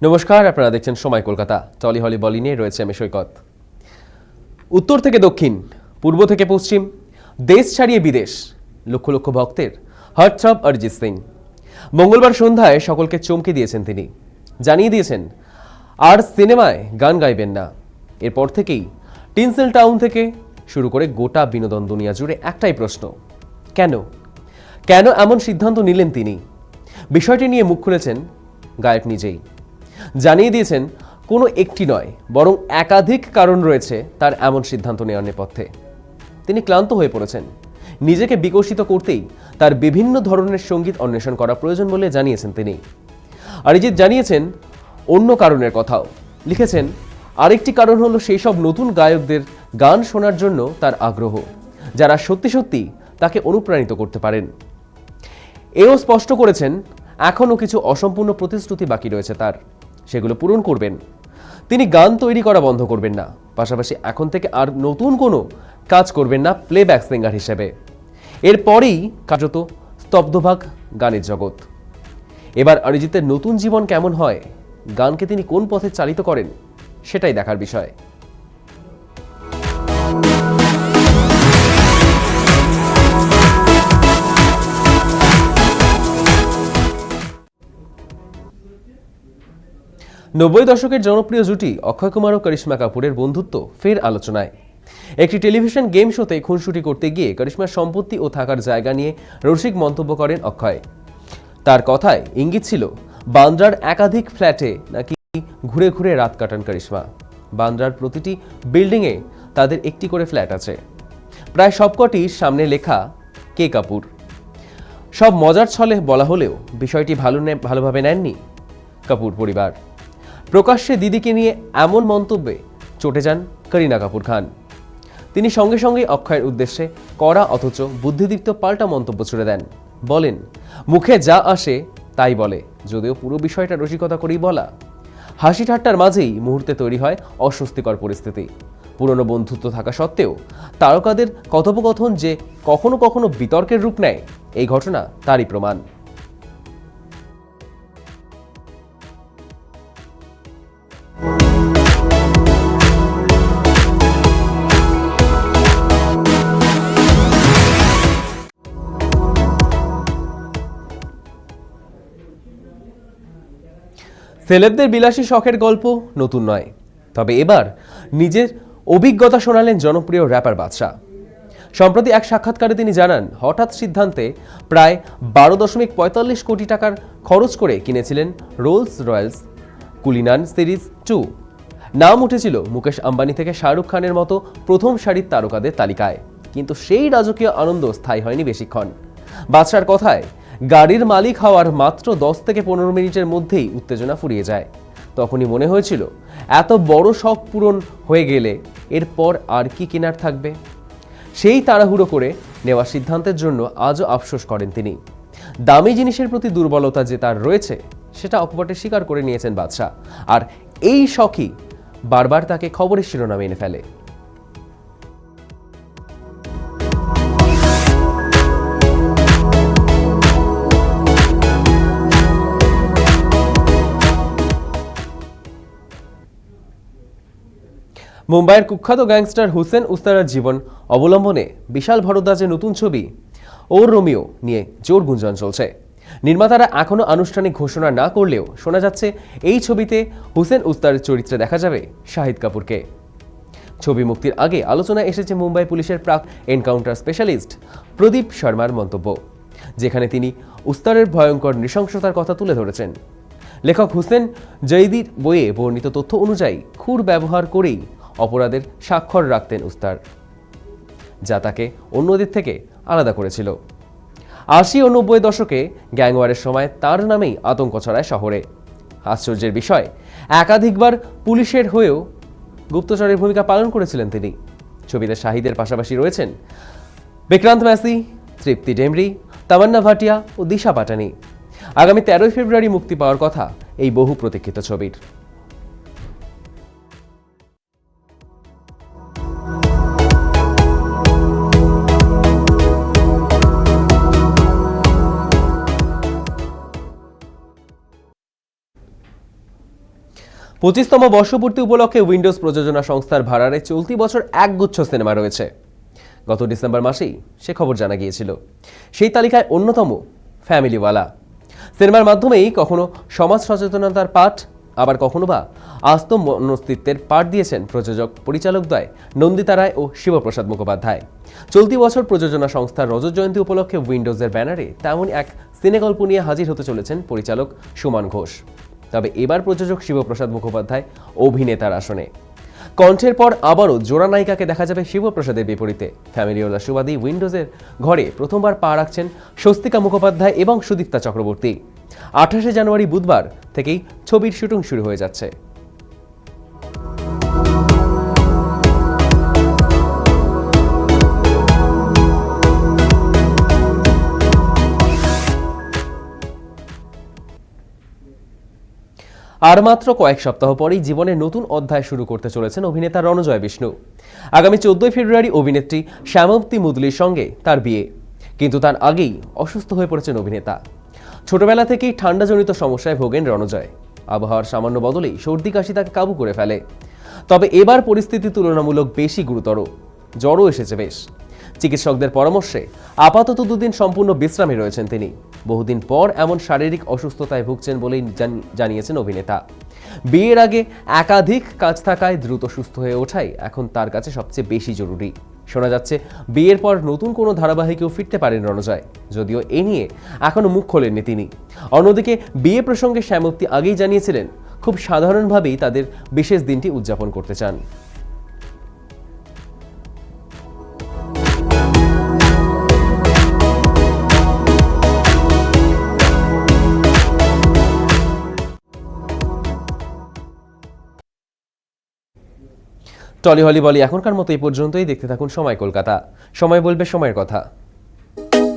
নমস্কার, আপনারা দেখছেন সময় কলকাতা। টলি হলি বলি নিয়ে রয়েছে আমি সৈকত। উত্তর থেকে দক্ষিণ, পূর্ব থেকে পশ্চিম, দেশ ছাড়িয়ে বিদেশ, লক্ষ লক্ষ ভক্তের হার্টথ্রব অরিজিৎ সিং মঙ্গলবার সন্ধ্যায় সকলকে চমকে দিয়েছেন। তিনি জানিয়ে দিয়েছেন আর সিনেমায় গান গাইবেন না। এরপর থেকেই টিনসেল টাউন থেকে শুরু করে গোটা বিনোদন দুনিয়া জুড়ে একটাই প্রশ্ন, কেন কেন এমন সিদ্ধান্ত নিলেন তিনি? বিষয়টি নিয়ে মুখ খুলেছেন গায়ক নিজেই। জানিয়ে দিয়েছেন কোনো একটি নয়, বরং একাধিক কারণ রয়েছে তার এমন সিদ্ধান্ত নেওয়ার নেপথ্যে। তিনি ক্লান্ত হয়ে পড়েছেন। নিজেকে বিকশিত করতেই তার বিভিন্ন ধরনের সঙ্গীত অন্বেষণ করা প্রয়োজন বলে জানিয়েছেন তিনি। অরিজিৎ জানিয়েছেন অন্য কারণের কথাও। লিখেছেন, আরেকটি কারণ হলো সেই সব নতুন গায়কদের গান শোনার জন্য তার আগ্রহ, যারা সত্যি সত্যি তাকে অনুপ্রাণিত করতে পারেন। এও স্পষ্ট করেছেন এখনও কিছু অসম্পূর্ণ প্রতিশ্রুতি বাকি রয়েছে তার, সেগুলো পূরণ করবেন। তিনি গান তৈরি করা বন্ধ করবেন না, পাশাপাশি এখন থেকে আর নতুন কোনো কাজ করবেন না প্লেব্যাক সিঙ্গার হিসেবে। এরপরেই কার্যত স্তব্ধভাগ গানের জগৎ। এবার অরিজিতের নতুন জীবন কেমন হয়, গানকে তিনি কোন পথে চালিত করেন, সেটাই দেখার বিষয়। নব্বই দশকের জনপ্রিয় জুটি অক্ষয় কুমার ও করিশ্মা কাপুরের বন্ধুত্ব ফের আলোচনায়। একটি টেলিভিশন গেম শোতে খুনসুটি করতে গিয়ে করিশ্মার সম্পত্তি ও থাকার জায়গা নিয়ে রসিক মন্তব্য করেন অক্ষয়। তার কথায় ইঙ্গিত ছিল বান্দ্রার একাধিক ফ্ল্যাটে নাকি ঘুরে ঘুরে রাত কাটান করিশ্মা। বান্দ্রার প্রতিটি বিল্ডিংয়ে তাদের একটি করে ফ্ল্যাট আছে, প্রায় সবকটি সামনে লেখা কে কাপুর। সব মজার ছলে বলা হলেও বিষয়টি ভালোভাবে নেননি কাপুর পরিবার। প্রকাশ্যে দিদিকে নিয়ে এমন মন্তব্যে চটে যান করিনা কাপুর খান। তিনি সঙ্গে সঙ্গে অক্ষয়ের উদ্দেশ্যে কড়া অথচ বুদ্ধিদীপ্ত পাল্টা মন্তব্য ছুড়ে দেন। বলেন, মুখে যা আসে তাই বলে, যদিও পুরো বিষয়টা রসিকতা করেই বলা। হাসি ঠাট্টার মাঝেই মুহূর্তে তৈরি হয় অস্বস্তিকর পরিস্থিতি। পুরনো বন্ধুত্ব থাকা সত্ত্বেও তারকাদের কথোপকথন যে কখনো কখনো বিতর্কের রূপ নেয়, এই ঘটনা তারই প্রমাণ। সেলেবদের বিলাসী শখের গল্প নতুন নয়, তবে এবার নিজের অভিজ্ঞতা শোনালেন জনপ্রিয় র্যাপার বাদশা। সম্প্রতি এক সাক্ষাৎকারে তিনি জানান, হঠাৎ সিদ্ধান্তে প্রায় 12.45 কোটি টাকার খরচ করে কিনেছিলেন রোলস রয়েলস কুলিনান সিরিজ 2। নাম উঠেছিল মুকেশ আম্বানি থেকে শাহরুখ খানের মতো প্রথম সারির তারকাদের তালিকায়, কিন্তু সেই রাজকীয় আনন্দ স্থায়ী হয়নি বেশিক্ষণ। বাদশার কথায়, গাড়ির মালিক হওয়ার মাত্র 10 থেকে 15 মিনিটের মধ্যেই উত্তেজনা ফুরিয়ে যায়। তখনই মনে হয়েছিল এত বড় শখ পূরণ হয়ে গেলে এরপর আর কি কেনার থাকবে। সেই তাড়াহুড়ো করে নেওয়া সিদ্ধান্তের জন্য আজও আফসোস করেন তিনি। দামি জিনিসের প্রতি দুর্বলতা যে তার রয়েছে, সেটা অকপটে স্বীকার করে নিয়েছেন বাদশা। আর এই শখই বারবার তাকে খবরের শিরোনামে এনে ফেলে। মুম্বাইয়ের কুখ্যাত গ্যাংস্টার হুসেন উস্তারার জীবন অবলম্বনে বিশাল ভরদ্বাজের নতুন ছবি ওর রোমিও নিয়ে জোর গুঞ্জন চলছে। নির্মাতারা এখনও আনুষ্ঠানিক ঘোষণা না করলেও শোনা যাচ্ছে এই ছবিতে হুসেন উস্তারের চরিত্রে দেখা যাবে শাহিদ কাপুরকে। ছবি মুক্তির আগে আলোচনায় এসেছে মুম্বাই পুলিশের প্রাক এনকাউন্টার স্পেশালিস্ট প্রদীপ শর্মার মন্তব্য, যেখানে তিনি উস্তারের ভয়ঙ্কর নৃশংসতার কথা তুলে ধরেছেন। লেখক হুসেন জৈদির বইয়ে বর্ণিত তথ্য অনুযায়ী ক্ষুর ব্যবহার করেই অপরাধের স্বাক্ষর রাখতেন উস্তার, যা তাকে অন্যদের থেকে আলাদা করেছিল। 80 ও 90 দশকে গ্যাংওয়ারের সময় তার নামেই আতঙ্ক ছড়ায় শহরে। আশ্চর্যের বিষয়, একাধিকবার পুলিশের হয়েও গুপ্তচরের ভূমিকা পালন করেছিলেন তিনি। ছবিতে শাহিদের পাশাপাশি রয়েছেন বিক্রান্ত ম্যাসি, তৃপ্তি ডেমরি, তামান্না ভাটিয়া ও দিশা পাটানি। আগামী 13 ফেব্রুয়ারি মুক্তি পাওয়ার কথা এই বহু প্রতীক্ষিত ছবির। 25তম বর্ষপূর্তি উপলক্ষে উইন্ডোজ প্রযোজনা সংস্থার ভাড়ারে চলতি বছর একগুচ্ছ সিনেমা রয়েছে। গত ডিসেম্বর মাসেই সে খবর জানা গিয়েছিল। সেই তালিকায় অন্যতম ফ্যামিলিওয়ালা। সিনেমার মাধ্যমেই কখনো সমাজ সচেতনতার পাঠ, আবার কখনো বা আস্ত মনস্তিত্বের পাঠ দিয়েছেন প্রযোজক পরিচালকদ্বয় নন্দিতা রায় ও শিবপ্রসাদ মুখোপাধ্যায়। চলতি বছর প্রযোজনা সংস্থার রজত জয়ন্তী উপলক্ষে উইন্ডোজের ব্যানারে তেমন এক সিনেগল্প নিয়ে হাজির হতে চলেছেন পরিচালক সুমন ঘোষ। তবে এবার প্রযোজক শিবপ্রসাদ মুখোপাধ্যায় অভিনেতার আসনে। কণ্ঠের পর আবারও জোড়া নায়িকাকে দেখা যাবে শিবপ্রসাদের বিপরীতে। ফ্যামিলিওয়ালা সুবাদী উইন্ডোজের ঘরে প্রথমবার পা রাখছেন স্বস্তিকা মুখোপাধ্যায় এবং সুদীপ্তা চক্রবর্তী। 28শে জানুয়ারি বুধবার থেকেই ছবির শুটিং শুরু হয়ে যাচ্ছে। আর মাত্র কয়েক সপ্তাহ পরেই জীবনের নতুন অধ্যায় শুরু করতে চলেছেন অভিনেতা রণজয় বিষ্ণু। আগামী 14 ফেব্রুয়ারি অভিনেত্রী শ্যামাবতী মুদলির সঙ্গে তার বিয়ে, কিন্তু তার আগেই অসুস্থ হয়ে পড়েছেন অভিনেতা। ছোটবেলা থেকেই ঠান্ডাজনিত সমস্যায় ভোগেন রণজয়। আবহাওয়ার সামান্য বদলেই সর্দি কাশি তাকে কাবু করে ফেলে। তবে এবার পরিস্থিতি তুলনামূলক বেশি গুরুতর, জ্বরও এসেছে বেশ। চিকিৎসকদের পরামর্শে আপাতত 2 দিন সম্পূর্ণ বিশ্রামে রয়েছেন তিনি। বহুদিন পর এমন শারীরিক অসুস্থতায় ভুগছেন বলেই জানিয়েছেন অভিনেতা। বিয়ের আগে একাধিক কাজ থাকায় দ্রুত সুস্থ হয়ে ওঠাই এখন তার কাছে সবচেয়ে বেশি জরুরি। শোনা যাচ্ছে বিয়ের পর নতুন কোনো ধারাবাহিকেও ফিরতে পারেন রণজয়, যদিও এ নিয়ে এখনো মুখ খোলেননি তিনি। অন্যদিকে বিয়ে প্রসঙ্গে শ্যামাবতী আগেই জানিয়েছিলেন খুব সাধারণভাবেই তাদের বিশেষ দিনটি উদযাপন করতে চান। টলি হলি বলি এখনকার মতো এই পর্যন্তই। দেখতে থাকুন সময় কলকাতা। সময় বলবে সময়ের কথা।